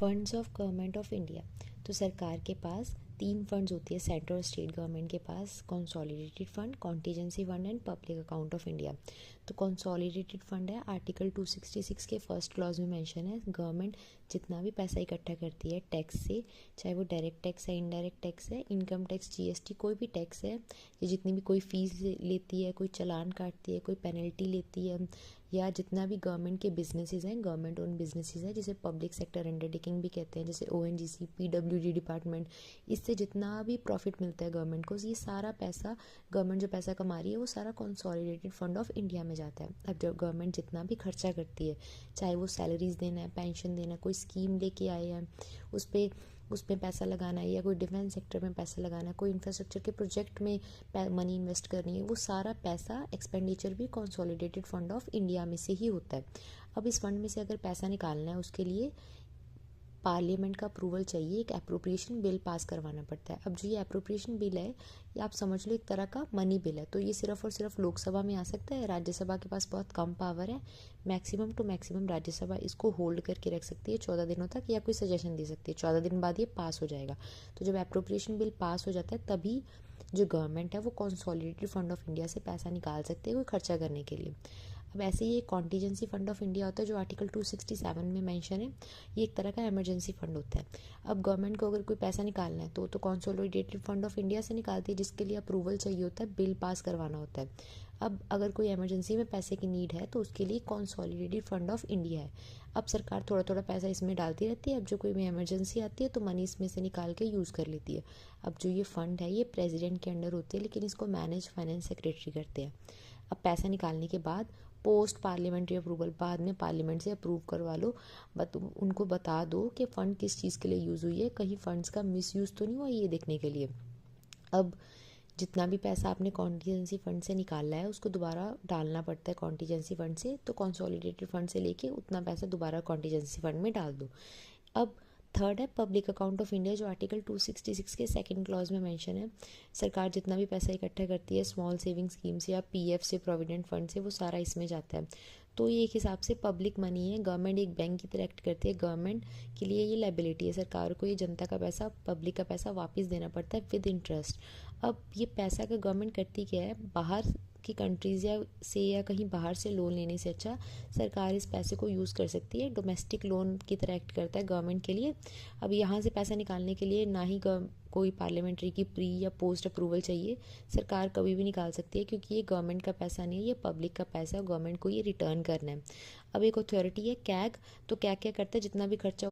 Funds of government of India. तो सरकार के पास तीन फंड्स होती है सेंट्रल और स्टेट गवर्नमेंट के पास, consolidated fund, contingency fund and public account of India. तो कंसोलिडेटेड फंड है, आर्टिकल 266 के फर्स्ट क्लॉज में मेंशन है, गवर्नमेंट जितना भी पैसा इकट्ठा करती है टैक्स से, चाहे वो डायरेक्ट टैक्स है, इनडायरेक्ट टैक्स है, इनकम टैक्स, जीएसटी, कोई भी टैक्स है, या जितनी भी कोई फीस लेती है, कोई चालान काटती है, कोई पेनल्टी लेती है, या जितना भी गवर्नमेंट के बिजनेसेस हैं, गवर्नमेंट ओन बिजनेसेस हैं, जिसे पब्लिक सेक्टर अंडरटेकिंग भी कहते हैं, जैसे ओएनजीसी, पीडब्ल्यूडी डिपार्टमेंट, इससे जितना भी प्रॉफिट मिलता है गवर्नमेंट को, ये सारा पैसा, गवर्नमेंट जो पैसा कमा रही है वो सारा कंसोलिडेटेड फंड ऑफ इंडिया में जाता है। अब जब गवर्नमेंट जितना भी खर्चा करती है, चाहे वो सैलरीज देना है, पेंशन देना है, कोई स्कीम लेके आए हैं, उस पर पैसा लगाना है, या कोई डिफेंस सेक्टर में पैसा लगाना है, कोई इंफ्रास्ट्रक्चर के प्रोजेक्ट में मनी इन्वेस्ट करनी है, वो सारा पैसा एक्सपेंडिचर भी कंसोलिडेटेड फंड ऑफ इंडिया में से ही होता है। अब इस फंड में से अगर पैसा निकालना है, उसके लिए पार्लियामेंट का अप्रूवल चाहिए, एक अप्रोप्रिएशन बिल पास करवाना पड़ता है। अब जो ये अप्रोप्रिएशन बिल है, ये आप समझ लो एक तरह का मनी बिल है, तो ये सिर्फ और सिर्फ लोकसभा में आ सकता है, राज्यसभा के पास बहुत कम पावर है। मैक्सिमम टू मैक्सिमम राज्यसभा इसको होल्ड करके रख सकती है 14 दिनों तक, या कोई सजेशन दे सकती है, 14 दिन बाद ये पास हो जाएगा। तो जब अप्रोप्रिएशन बिल पास हो जाता है, तभी जो गवर्नमेंट है वो कंसोलिडेटेड फंड ऑफ इंडिया से पैसा निकाल सकते हैं कोई खर्चा करने के लिए। अब ऐसे ही एक कॉन्टीजेंसी फंड ऑफ इंडिया होता है जो आर्टिकल 267 में मेंशन है, ये एक तरह का इमरजेंसी फंड होता है। अब गवर्नमेंट को अगर कोई पैसा निकालना है तो कंसोलिडेटेड फंड ऑफ इंडिया से निकालती है, जिसके लिए अप्रूवल चाहिए होता है, बिल पास करवाना होता है। अब अगर कोई इमरजेंसी में पैसे की नीड है तो उसके लिए कंसोलिडेटेड फंड ऑफ इंडिया है। अब सरकार थोड़ा थोड़ा पैसा इसमें डालती रहती है, अब जो कोई भी इमरजेंसी आती है तो मनी इसमें से निकाल के यूज़ कर लेती है। अब जो ये फंड है ये प्रेसिडेंट के अंडर होती है, लेकिन इसको मैनेज फाइनेंस सेक्रेटरी करते हैं। अब पैसा निकालने के बाद पोस्ट पार्लियामेंट्री अप्रूवल, बाद में पार्लियामेंट से अप्रूव करवा लो, उनको बता दो कि फ़ंड किस चीज़ के लिए यूज़ हुई है, कहीं फ़ंड्स का मिसयूज़ तो नहीं हुआ, ये देखने के लिए। अब जितना भी पैसा आपने कॉन्टीजेंसी फंड से निकाला है उसको दोबारा डालना पड़ता है कॉन्टीजेंसी फंड से, तो कंसोलिडेटेड फंड से लेके उतना पैसा दोबारा कॉन्टीजेंसी फंड में डाल दो। अब थर्ड है पब्लिक अकाउंट ऑफ इंडिया, जो आर्टिकल 266 के सेकंड क्लॉज में मेंशन है, सरकार जितना भी पैसा इकट्ठा करती है स्मॉल सेविंग स्कीम से या पीएफ से, प्रोविडेंट फंड से, वो सारा इसमें जाता है। तो ये एक हिसाब से पब्लिक मनी है, गवर्नमेंट एक बैंक की तरह एक्ट करती है, गवर्नमेंट के लिए ये लायबिलिटी है, सरकार को ये जनता का पैसा, पब्लिक का पैसा वापस देना पड़ता है विद इंटरेस्ट। अब ये पैसा का गवर्नमेंट करती क्या है, बाहर की कंट्रीज़ या कहीं बाहर से लोन लेने से अच्छा सरकार इस पैसे को यूज़ कर सकती है, डोमेस्टिक लोन की तरह एक्ट करता है गवर्नमेंट के लिए। अब यहाँ से पैसा निकालने के लिए ना ही कोई पार्लियामेंट्री की प्री या पोस्ट अप्रूवल चाहिए, सरकार कभी भी निकाल सकती है, क्योंकि ये गवर्नमेंट का पैसा नहीं है, ये पब्लिक का पैसा है, गवर्नमेंट को ये रिटर्न करना है। अब एक अथॉरिटी है कैग, तो कैग क्या करता है, जितना भी खर्चा